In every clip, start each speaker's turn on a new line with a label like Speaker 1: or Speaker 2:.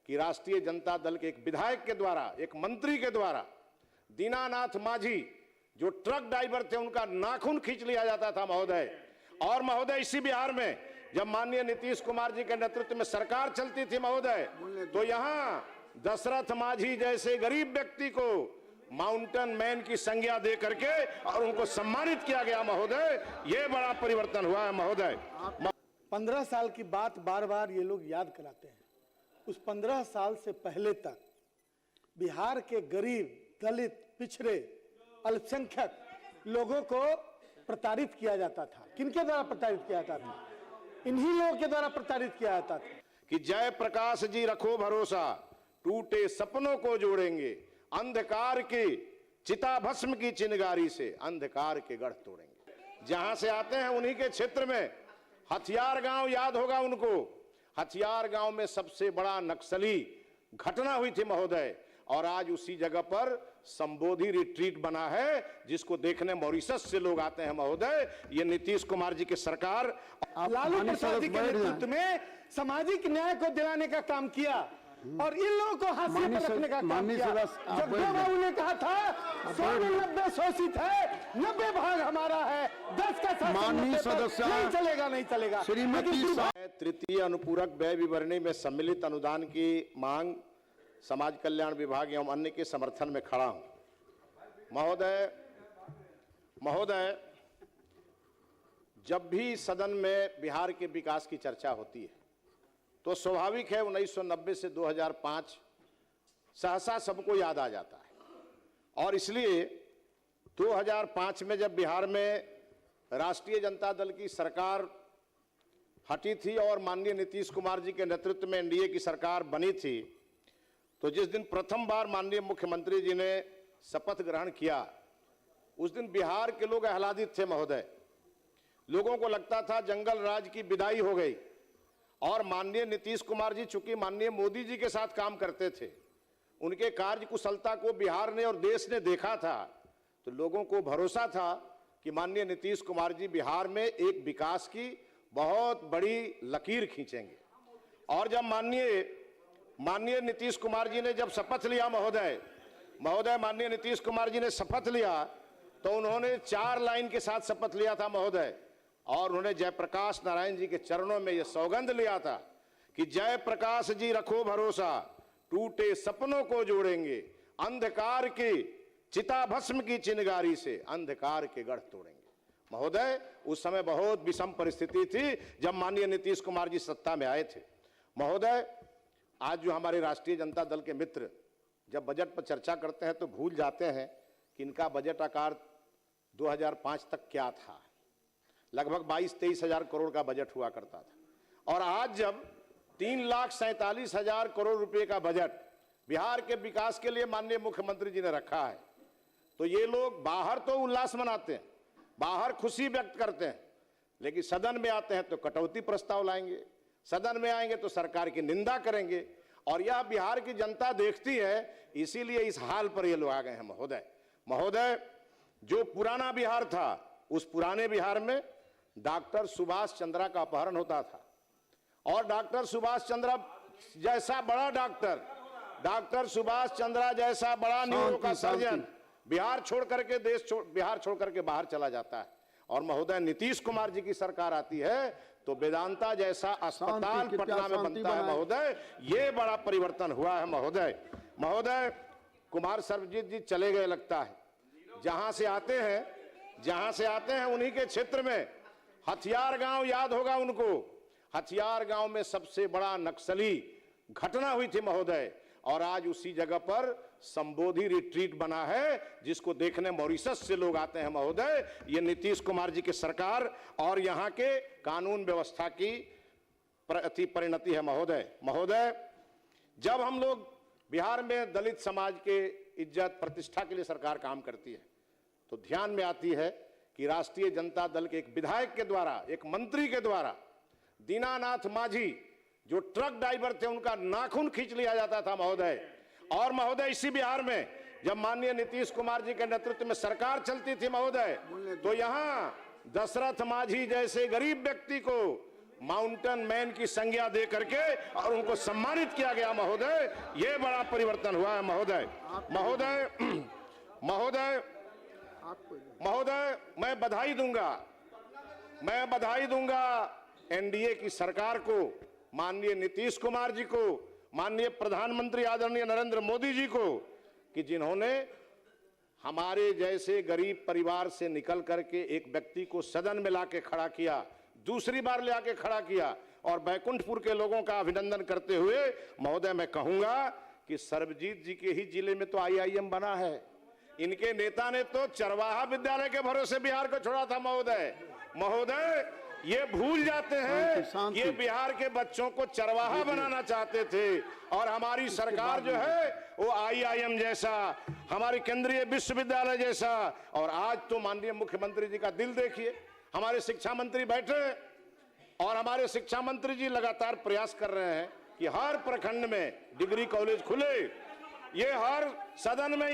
Speaker 1: कि राष्ट्रीय जनता दल के एक विधायक के द्वारा, एक मंत्री के द्वारा दीनानाथ मांझी जो ट्रक ड्राइवर थे उनका नाखून खींच लिया जाता था महोदय। और महोदय इसी बिहार में जब माननीय नीतीश कुमार जी के नेतृत्व में सरकार चलती थी महोदय, तो यहां दशरथ मांझी जैसे गरीब व्यक्ति को माउंटेन मैन की संज्ञा दे करके और उनको सम्मानित किया गया महोदय। ये बड़ा परिवर्तन हुआ है महोदय।
Speaker 2: 15 साल की बात बार बार ये लोग याद कराते हैं। उस 15 साल से पहले तक बिहार के गरीब, दलित, पिछड़े, अल्पसंख्यक लोगों को प्रताड़ित किया जाता था। किनके द्वारा प्रताड़ित किया जाता था? इन्हीं लोगों के द्वारा प्रताड़ित किया जाता था।
Speaker 1: कि जय प्रकाश जी रखो भरोसा, टूटे सपनों को जोड़ेंगे, अंधकार की चिता भस्म की चिनगारी से अंधकार के गढ़ तोड़ेंगे। जहां से आते हैं उन्हीं के क्षेत्र में हथियार गांव याद होगा उनको। हथियार गांव में सबसे बड़ा नक्सली घटना हुई थी महोदय, और आज उसी जगह पर संबोधि रिट्रीट बना है जिसको देखने मॉरिशस से लोग आते हैं महोदय। ये नीतीश कुमार जी की सरकार
Speaker 2: लालू प्रसाद जी के नेतृत्व में सामाजिक न्याय को दिलाने का काम किया और इन लोगों को हाशिए पर रखने का काम किया। जगदेव बाबू ने कहा था 100 में 90 शोषित है, 90 भाग हमारा है, 10 का शासन नहीं चलेगा, नहीं चलेगा।
Speaker 1: तृतीय अनुपूरक व्यय विवरणी में सम्मिलित अनुदान की मांग समाज कल्याण विभाग एवं अन्य के समर्थन में खड़ा हूं महोदय। जब भी सदन में बिहार के विकास की चर्चा होती है तो स्वाभाविक है 1990 से 2005 सहसा सबको याद आ जाता है। और इसलिए 2005 में जब बिहार में राष्ट्रीय जनता दल की सरकार हटी थी और माननीय नीतीश कुमार जी के नेतृत्व में एनडीए की सरकार बनी थी, तो जिस दिन प्रथम बार माननीय मुख्यमंत्री जी ने शपथ ग्रहण किया उस दिन बिहार के लोग आह्लादित थे महोदय। लोगों को लगता था जंगल राज की विदाई हो गई। और माननीय नीतीश कुमार जी चूंकि माननीय मोदी जी के साथ काम करते थे, उनके कार्य कुशलता को बिहार ने और देश ने देखा था, तो लोगों को भरोसा था कि माननीय नीतीश कुमार जी बिहार में एक विकास की बहुत बड़ी लकीर खींचेंगे। और जब माननीय नीतीश कुमार जी ने जब शपथ लिया महोदय, माननीय नीतीश कुमार जी ने शपथ लिया तो उन्होंने 4 लाइन के साथ शपथ लिया था महोदय। और उन्होंने जयप्रकाश नारायण जी के चरणों में यह सौगंध लिया था कि जय प्रकाश जी रखो भरोसा, टूटे सपनों को जोड़ेंगे, अंधकार की चिता भस्म की चिनगारी से अंधकार के गढ़ तोड़ेंगे। महोदय उस समय बहुत विषम परिस्थिति थी जब माननीय नीतीश कुमार जी सत्ता में आए थे। महोदय आज जो हमारे राष्ट्रीय जनता दल के मित्र जब बजट पर चर्चा करते हैं तो भूल जाते हैं कि इनका बजट आकार 2005 तक क्या था। लगभग 22-23 हजार करोड़ का बजट हुआ करता था। और आज जब 3,47,000 करोड़ रुपए का बजट बिहार के विकास के लिए माननीय मुख्यमंत्री जी ने रखा है, तो ये लोग बाहर तो उल्लास मनाते हैं, बाहर खुशी व्यक्त करते हैं, लेकिन सदन में आते हैं तो कटौती प्रस्ताव लाएंगे, सदन में आएंगे तो सरकार की निंदा करेंगे। और यह बिहार की जनता देखती है, इसीलिए इस हाल पर ये लोग आ गए हैं महोदय। जो पुराना बिहार था उस पुराने बिहार में डॉक्टर सुभाष चंद्रा का अपहरण होता था और डॉक्टर सुभाष चंद्रा जैसा बड़ा डॉक्टर सुभाष चंद्रा जैसा बड़ा न्यूरो का सर्जन बिहार छोड़ करके बाहर चला जाता है। और महोदय नीतीश कुमार जी की सरकार आती है तो वेदांता जैसा अस्पताल पटना में बनता है महोदय। ये बड़ा परिवर्तन हुआ है महोदय। कुमार सर्वजीत जी चले गए लगता है। जहां से आते हैं उन्हीं के क्षेत्र में हथियार गांव याद होगा उनको। हथियार गांव में सबसे बड़ा नक्सली घटना हुई थी महोदय, और आज उसी जगह पर संबोधि रिट्रीट बना है जिसको देखने मॉरिशस से लोग आते हैं महोदय। ये नीतीश कुमार जी की सरकार और यहाँ के कानून व्यवस्था की परिणति है महोदय। जब हम लोग बिहार में दलित समाज के इज्जत प्रतिष्ठा के लिए सरकार काम करती है तो ध्यान में आती है कि राष्ट्रीय जनता दल के एक विधायक के द्वारा, एक मंत्री के द्वारा दीनानाथ मांझी जो ट्रक ड्राइवर थे उनका नाखून खींच लिया जाता था महोदय। और महोदय इसी बिहार में जब माननीय नीतीश कुमार जी के नेतृत्व में सरकार चलती थी महोदय, तो यहां दशरथ मांझी जैसे गरीब व्यक्ति को माउंटेन मैन की संज्ञा दे करके और उनको सम्मानित किया गया महोदय। ये बड़ा परिवर्तन हुआ है महोदय। महोदय महोदय महोदय मैं बधाई दूंगा एनडीए की सरकार को, माननीय नीतीश कुमार जी को, माननीय प्रधानमंत्री आदरणीय नरेंद्र मोदी जी को, कि जिन्होंने हमारे जैसे गरीब परिवार से निकल करके एक व्यक्ति को सदन में लाके खड़ा किया, दूसरी बार ले आके खड़ा किया। और बैकुंठपुर के लोगों का अभिनंदन करते हुए महोदय मैं कहूंगा कि सर्वजीत जी के ही जिले में तो आईआईएम बना है। इनके नेता ने तो चरवाहा विद्यालय के भरोसे बिहार को छोड़ा था महोदय। महोदय ये भूल जाते हैं ये बिहार के बच्चों को चरवाहा बनाना चाहते थे, और हमारी सरकार जो है वो आईआईएम जैसा, हमारी केंद्रीय विश्वविद्यालय जैसा। और आज तो माननीय मुख्यमंत्री जी का दिल देखिए, हमारे शिक्षा मंत्री बैठे और हमारे शिक्षा मंत्री जी लगातार प्रयास कर रहे हैं कि हर प्रखंड में डिग्री कॉलेज खुले। ये हर सदन में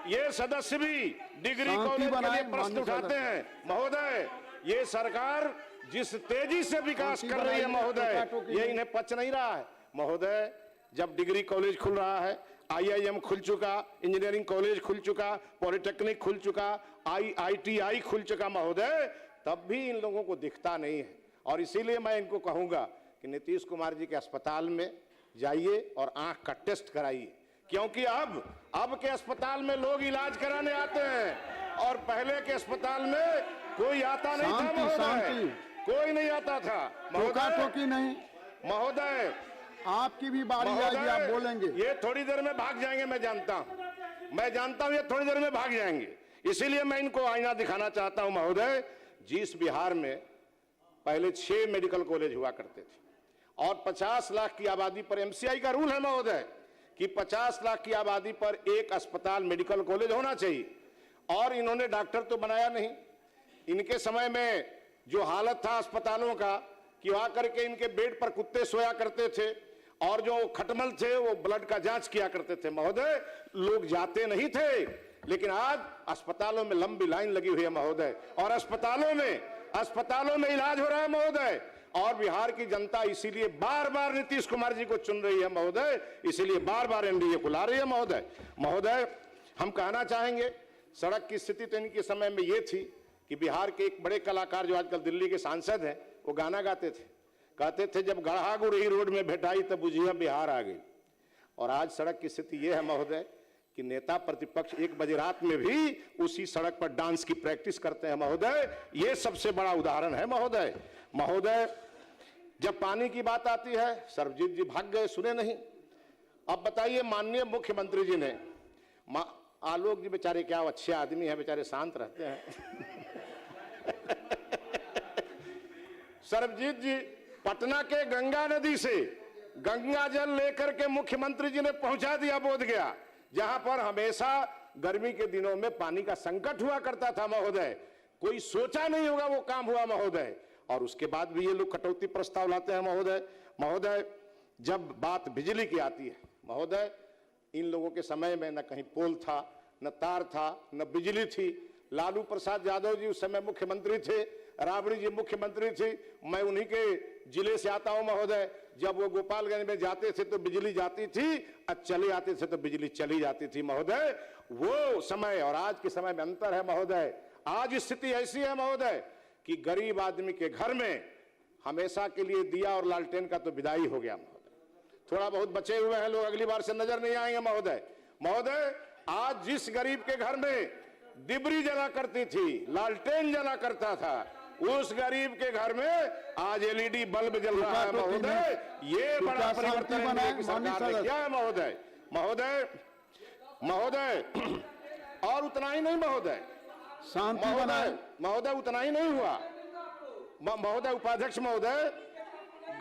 Speaker 1: ये सदस्य भी डिग्री कॉलेज के लिए प्रश्न उठाते हैं महोदय। ये सरकार जिस तेजी से विकास कर रही है महोदय, ये इन्हें पच नहीं रहा है महोदय। जब डिग्री कॉलेज खुल रहा है, आईआईएम खुल चुका, इंजीनियरिंग कॉलेज खुल चुका, पॉलिटेक्निक खुल चुका, आईटीआई खुल चुका महोदय, तब भी इन लोगों को दिखता नहीं है। और इसीलिए मैं इनको कहूंगा कि नीतीश कुमार जी के अस्पताल में जाइए और आंख का टेस्ट कराइए, क्योंकि अब के अस्पताल में लोग इलाज कराने आते हैं और पहले के अस्पताल में कोई आता नहीं था महोदय, कोई नहीं आता था
Speaker 3: महोदय। नहीं
Speaker 1: महोदय
Speaker 3: आपकी भी बारी आएगी, आप बोलेंगे।
Speaker 1: ये थोड़ी देर में भाग जाएंगे, मैं जानता हूं ये थोड़ी देर में भाग जाएंगे। इसीलिए मैं इनको आईना दिखाना चाहता हूं महोदय। जिस बिहार में पहले 6 मेडिकल कॉलेज हुआ करते थे और 50 लाख की आबादी पर, एमसीआई का रूल है महोदय कि 50 लाख की आबादी पर एक अस्पताल मेडिकल कॉलेज होना चाहिए, और इन्होंने डॉक्टर तो बनाया नहीं। इनके समय में जो हालत था अस्पतालों का कि वहां करके इनके बेड पर कुत्ते सोया करते थे और जो खटमल थे वो ब्लड का जांच किया करते थे महोदय। लोग जाते नहीं थे, लेकिन आज अस्पतालों में लंबी लाइन लगी हुई है महोदय, और अस्पतालों में इलाज हो रहा है महोदय। और बिहार की जनता इसीलिए बार बार नीतीश कुमार जी को चुन रही है महोदय, इसीलिए बार बार एनडीए को ला रही है महोदय। महोदय हम कहना चाहेंगे, सड़क की स्थिति तो इनके समय में ये थी कि बिहार के एक बड़े कलाकार जो आजकल दिल्ली के सांसद हैं, वो गाना गाते थे, कहते थे जब गढ़ा गुरही रोड में भेटाई तब बुझिया बिहार आ गई। और आज सड़क की स्थिति ये है महोदय कि नेता प्रतिपक्ष 1 बजे रात में भी उसी सड़क पर डांस की प्रैक्टिस करते हैं महोदय। ये सबसे बड़ा उदाहरण है महोदय। महोदय जब पानी की बात आती है, सर्वजीत जी भाग गए, सुने नहीं। अब बताइए, माननीय मुख्यमंत्री जी ने, आलोक जी बेचारे क्या अच्छे आदमी हैं, बेचारे शांत रहते हैं सर्वजीत जी पटना के गंगा नदी से गंगा जल लेकर के मुख्यमंत्री जी ने पहुंचा दिया बोधगया, जहां पर हमेशा गर्मी के दिनों में पानी का संकट हुआ करता था महोदय। कोई सोचा नहीं होगा वो काम हुआ महोदय। और उसके बाद भी ये लोग कटौती प्रस्ताव लाते हैं महोदय। महोदय जब बात बिजली की आती है महोदय, इन लोगों के समय में न कहीं पोल था, न तार था, न बिजली थी। लालू प्रसाद यादव जी उस समय मुख्यमंत्री थे, राबड़ी जी मुख्यमंत्री थी। मैं उन्हीं के जिले से आता हूं महोदय। जब वो गोपालगंज में जाते थे तो बिजली जाती थी, और चले आते थे तो बिजली चली जाती थी महोदय। वो समय और आज के समय में अंतर है महोदय। आज स्थिति ऐसी है महोदय कि गरीब आदमी के घर में हमेशा के लिए दिया और लालटेन का तो विदाई हो गया महोदय। थोड़ा बहुत बचे हुए हैं लोग, अगली बार से नजर नहीं आएंगे महोदय। महोदय आज जिस गरीब के घर में डिबरी जला करती थी, लालटेन जला करता था, उस गरीब के घर में आज एलईडी बल्ब जल रहा है महोदय। ये बड़ा परिवर्तन है सरकार ने किया है महोदय। महोदय और उतना ही नहीं महोदय,
Speaker 3: शांति बनाए
Speaker 1: महोदय, उतना ही नहीं हुआ महोदय। उपाध्यक्ष महोदय,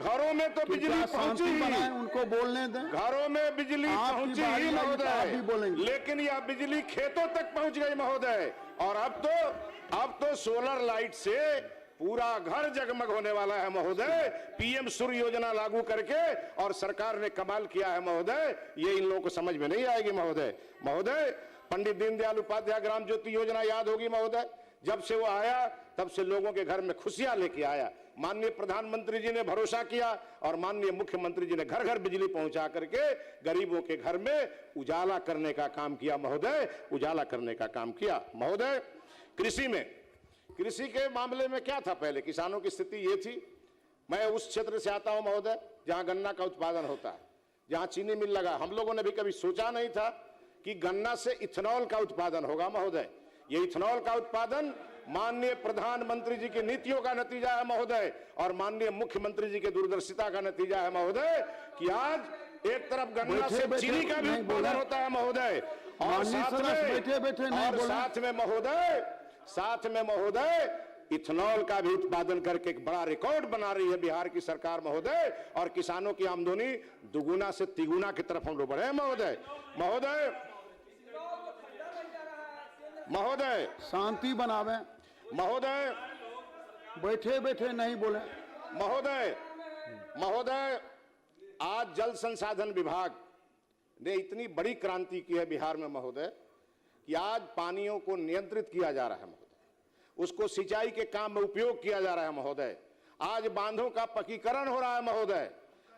Speaker 1: घरों में तो बिजली पहुंची ही,
Speaker 3: उनको बोलने दें।
Speaker 1: घरों में बिजली पहुंची ही महोदय, लेकिन यह बिजली खेतों तक पहुंच गई महोदय। और अब तो सोलर लाइट से पूरा घर जगमग होने वाला है महोदय, पीएम सूर्य योजना लागू करके। और सरकार ने कमाल किया है महोदय, ये इन लोगों को समझ में नहीं आएगी महोदय। पंडित दीनदयाल उपाध्याय ग्राम ज्योति योजना याद होगी महोदय, जब से वो आया तब से लोगों के घर में खुशियां लेके आया। माननीय प्रधानमंत्री जी ने भरोसा किया और माननीय मुख्यमंत्री जी ने घर घर बिजली पहुंचा करके गरीबों के घर में उजाला करने का काम किया महोदय, उजाला करने का काम किया महोदय। कृषि के मामले में क्या था, पहले किसानों की स्थिति ये थी। मैं उस क्षेत्र से आता हूं महोदय जहां गन्ना का उत्पादन होता है, जहां चीनी मिल लगा। हम लोगों ने भी कभी सोचा नहीं था कि गन्ना से इथेनॉल का उत्पादन होगा महोदय। ये इथेनॉल का उत्पादन माननीय प्रधानमंत्री जी की नीतियों का नतीजा है महोदय, और माननीय मुख्यमंत्री जी के दूरदर्शिता का नतीजा है महोदय कि आज एक तरफ गन्ना से चीनी का भी उत्पादन होता है महोदय, और साथ में महोदय इथेनॉल का भी उत्पादन करके एक बड़ा रिकॉर्ड बना रही है बिहार की सरकार महोदय, और किसानों की आमदनी दुगुना से तिगुना की तरफ हम लोग बढ़े महोदय। महोदय
Speaker 3: शांति बनावे
Speaker 1: महोदय,
Speaker 3: बैठे बैठे नहीं बोले
Speaker 1: महोदय आज जल संसाधन विभाग ने इतनी बड़ी क्रांति की है बिहार में महोदय कि आज पानियों को नियंत्रित किया जा रहा है महोदय, उसको सिंचाई के काम में उपयोग किया जा रहा है महोदय। आज बांधों का पक्कीकरण हो रहा है महोदय।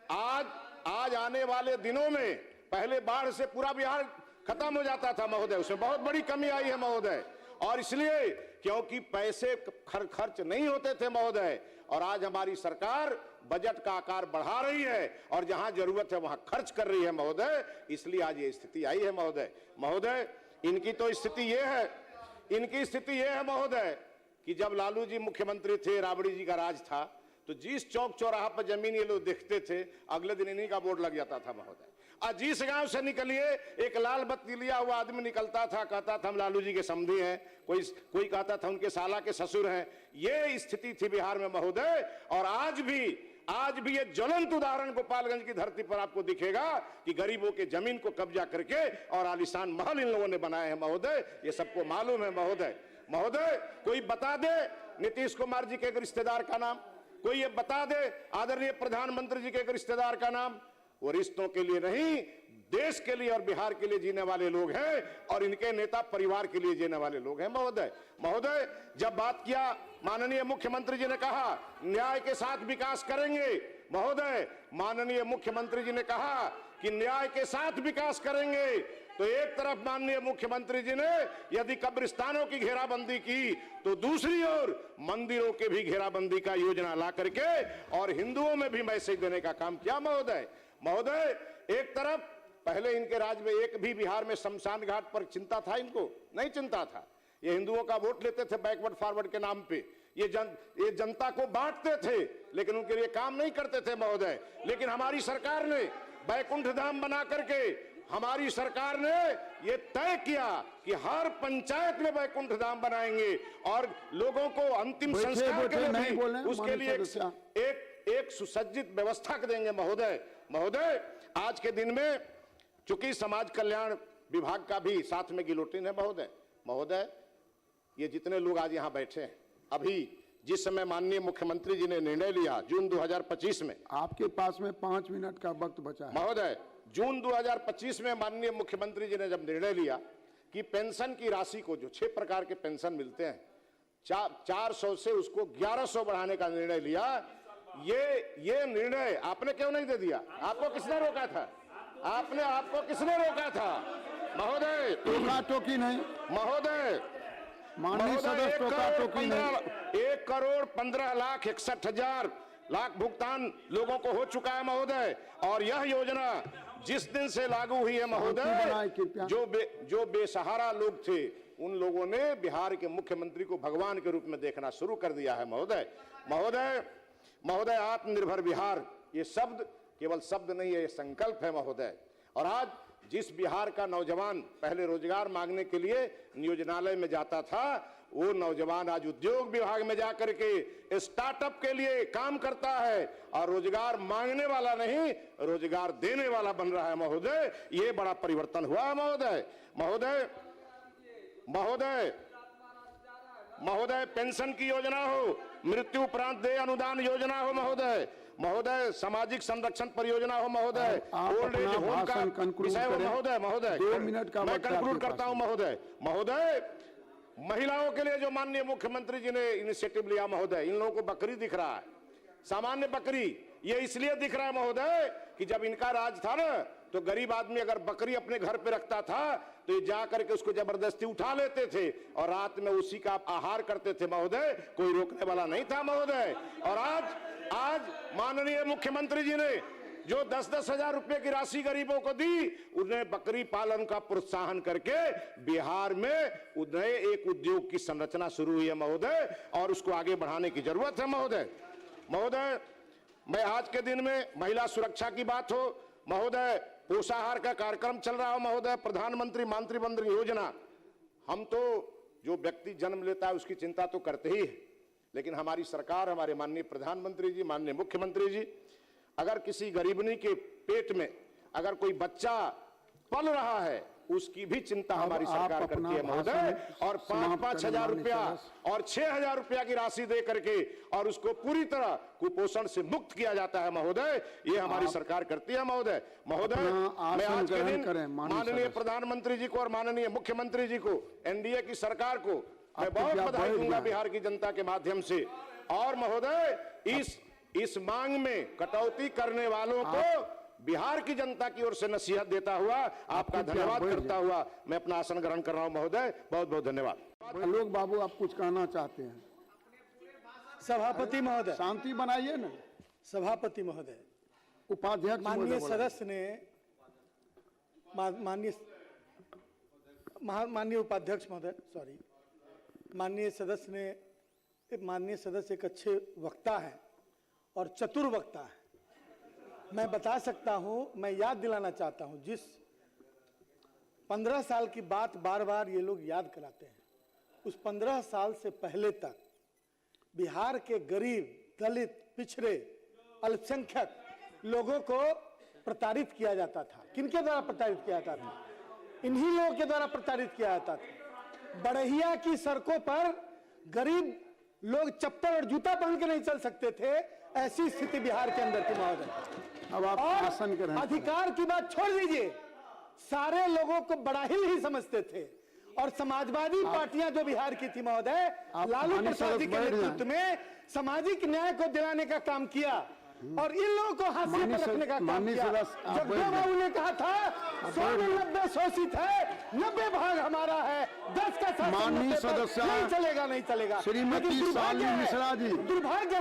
Speaker 1: आज आने वाले दिनों में, पहले बाढ़ से पूरा बिहार खत्म हो जाता था महोदय, उसमें बहुत बड़ी कमी आई है महोदय, और इसलिए क्योंकि पैसे खर्च नहीं होते थे महोदय, और आज हमारी सरकार बजट का आकार बढ़ा रही है और जहां जरूरत है वहां खर्च कर रही है महोदय, इसलिए आज ये स्थिति आई है महोदय। इनकी तो स्थिति ये है महोदय कि जब लालू जी मुख्यमंत्री थे, राबड़ी जी का राज था, तो जिस चौक चौराहा पर जमीन ये लोग देखते थे, अगले दिन इन्हीं का बोर्ड लग जाता था महोदय। आज जिस गांव से निकलिए एक लाल बत्ती लिया हुआ आदमी निकलता था, कहता था हम लालू जी के समधी हैं, कोई कहता था उनके साला के ससुर हैं। ये स्थिति थी बिहार में महोदय, और आज भी ये ज्वलंत उदाहरण गोपालगंज की धरती पर आपको दिखेगा कि गरीबों के जमीन को कब्जा करके और आलीशान महल इन लोगों ने बनाए हैं महोदय, ये सबको मालूम है महोदय। कोई बता दे नीतीश कुमार जी के एक रिश्तेदार का नाम, कोई ये बता दे आदरणीय प्रधानमंत्री जी के एक रिश्तेदार का नाम। वो रिश्तों के लिए नहीं, देश के लिए और बिहार के लिए जीने वाले लोग हैं, और इनके नेता परिवार के लिए जीने वाले लोग हैं महोदय। जब बात किया माननीय मुख्यमंत्री जी ने कहा न्याय के साथ विकास करेंगे महोदय, माननीय मुख्यमंत्री जी ने कहा कि न्याय के साथ विकास करेंगे, तो एक तरफ माननीय मुख्यमंत्री जी ने यदि कब्रिस्तानों की घेराबंदी की, तो दूसरी ओर मंदिरों के भी घेराबंदी का योजना ला करके और हिंदुओं में भी मैसेज देने का काम किया महोदय। एक तरफ पहले इनके राज में एक भी बिहार में शमशान घाट पर चिंता था, इनको नहीं चिंता था। ये हिंदुओं का वोट लेते थे बैकवर्ड फॉरवर्ड के नाम पे, ये जनता को बांटते थे, लेकिन उनके लिए काम नहीं करते थे महोदय। लेकिन हमारी सरकार ने बैकुंठ धाम बना करके, हमारी सरकार ने ये तय किया कि हर पंचायत में बैकुंठ धाम बनाएंगे, और लोगों को अंतिम संस्कार के लिए भी उसके लिए एक सुसज्जित व्यवस्था देंगे महोदय। आज के दिन में चूंकि समाज कल्याण विभाग का भी साथ में गिलोटिन है महोदय, ये जितने लोग आज यहाँ बैठे हैं, अभी जिस समय माननीय मुख्यमंत्री जी ने निर्णय लिया जून 2025 में,
Speaker 3: आपके पास में 5 मिनट का वक्त बचा है
Speaker 1: महोदय, जून 2025 में माननीय मुख्यमंत्री जी ने जब निर्णय लिया कि पेंशन की राशि को, जो 6 प्रकार के पेंशन मिलते हैं, 400 से उसको 1100 बढ़ाने का निर्णय लिया। ये निर्णय आपने क्यों नहीं दे दिया? आपको किसने रोका था? आपको किसने रोका था महोदय?
Speaker 3: टोका टोकी नहीं
Speaker 1: महोदय,
Speaker 3: माननीय सदस्य, टोका टोकी नहीं।
Speaker 1: 1,15,61,000 भुगतान लोगों को हो चुका है महोदय, और यह योजना जिस दिन से लागू हुई है महोदय, जो बेसहारा लोग थे उन लोगों ने बिहार के मुख्यमंत्री को भगवान के रूप में देखना शुरू कर दिया है महोदय। आत्मनिर्भर बिहार ये शब्द केवल शब्द नहीं है, ये संकल्प है महोदय। और आज जिस बिहार का नौजवान पहले रोजगार मांगने के लिए नियोजनालय में जाता था, वो नौजवान आज उद्योग विभाग में जाकर के स्टार्टअप के लिए काम करता है, और रोजगार मांगने वाला नहीं, रोजगार देने वाला बन रहा है महोदय। ये बड़ा परिवर्तन हुआ है महोदय। पेंशन की योजना हो, मृत्यु उपरांत देय अनुदान योजना हो महोदय, सामाजिक संरक्षण परियोजना हो महोदय, ओल्ड एज होम का विषय हो महोदय।
Speaker 3: 2 मिनट का
Speaker 1: मैं कंक्लूड करता हूं महोदय। महिलाओं के लिए जो माननीय मुख्यमंत्री जी ने इनिशिएटिव लिया महोदय, इन लोगों को बकरी दिख रहा है, सामान्य बकरी। ये इसलिए दिख रहा है महोदय कि जब इनका राज था ना, तो गरीब आदमी अगर बकरी अपने घर पे रखता था तो ये जा करके उसको जबरदस्ती उठा लेते थे और रात में उसी का आहार करते थे महोदय, कोई रोकने वाला नहीं था महोदय। और आज माननीय मुख्यमंत्री जी ने जो 10-10 हजार रुपए की राशि गरीबों को दी, उन्हें बकरी पालन का प्रोत्साहन करके बिहार में उन्हें एक उद्योग की संरचना शुरू हुई है महोदय, और उसको आगे बढ़ाने की जरूरत है महोदय। महोदय, मैं आज के दिन में महिला सुरक्षा की बात हो महोदय, पोषाहार का कार्यक्रम चल रहा हो महोदय, प्रधानमंत्री मातृवंदना योजना, हम तो जो व्यक्ति जन्म लेता है उसकी चिंता तो करते ही है, लेकिन हमारी सरकार, हमारे माननीय प्रधानमंत्री जी, माननीय मुख्यमंत्री जी, अगर किसी गरीबनी के पेट में अगर कोई बच्चा पल रहा है, उसकी भी चिंता हमारी सरकार करती है महोदय, और 5-5 हजार रुपया और 6 हजार रुपया की राशि दे करके और उसको पूरी तरह कुपोषण से मुक्त किया जाता है महोदय, ये हमारी सरकार करती है महोदय। महोदय, मैं आज के दिन माननीय प्रधानमंत्री जी को और माननीय मुख्यमंत्री जी को, एनडीए की सरकार को मैं बहुत बधाई दूंगा बिहार की जनता के माध्यम से। और महोदय, इस मांग में कटौती करने वालों को बिहार की जनता की ओर से नसीहत देता हुआ, आपका धन्यवाद करता हुआ मैं अपना आसन ग्रहण कर रहा हूं महोदय। बहुत बहुत धन्यवाद।
Speaker 3: आलोक बाबू, आप कुछ कहना चाहते हैं?
Speaker 2: सभापति महोदय,
Speaker 3: शांति बनाइए ना।
Speaker 2: सभापति महोदय,
Speaker 3: उपाध्यक्ष
Speaker 2: माननीय सदस्य ने, माननीय उपाध्यक्ष महोदय, सॉरी, माननीय सदस्य एक अच्छे वक्ता हैं और चतुर वक्ता है। मैं बता सकता हूं, मैं याद दिलाना चाहता हूं, जिस 15 साल की बात बार बार ये लोग याद कराते हैं, उस 15 साल से पहले तक बिहार के गरीब, दलित, पिछड़े, अल्पसंख्यक लोगों को प्रताड़ित किया जाता था। किनके द्वारा प्रताड़ित किया जाता था? इन्हीं लोगों के द्वारा प्रताड़ित किया जाता था। बड़हिया की सड़कों पर गरीब लोग चप्पल और जूता पहन के नहीं चल सकते थे, ऐसी स्थिति बिहार के अंदर थी महोदय।
Speaker 3: अब आप आसन करें।
Speaker 2: अधिकार की बात छोड़ दीजिए, सारे लोगों को बड़ा ही समझते थे। और समाजवादी पार्टियां जो बिहार की थी महोदय, लालू प्रसाद जी के नेतृत्व में सामाजिक न्याय को दिलाने का काम किया और इन लोगों को हाशिए पर रखने का काम किया। जगदेव बाबू ने कहा था 100 में 90 शोषित है, 90 भाग हमारा है, 10 का शासन नहीं चलेगा, नहीं चलेगा।
Speaker 3: श्रीमती शालिनी मिश्रा जी,
Speaker 2: दुर्भाग्य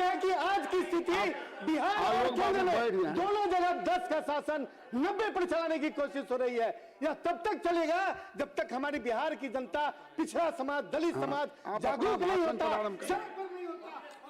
Speaker 2: है कि आज की स्थिति बिहार और केंद्र में दोनों जगह 10 का शासन 90 पर चलाने की कोशिश हो रही है। यह तब तक चलेगा जब तक हमारी बिहार की जनता, पिछड़ा समाज, दलित समाज जागरूक नहीं होता।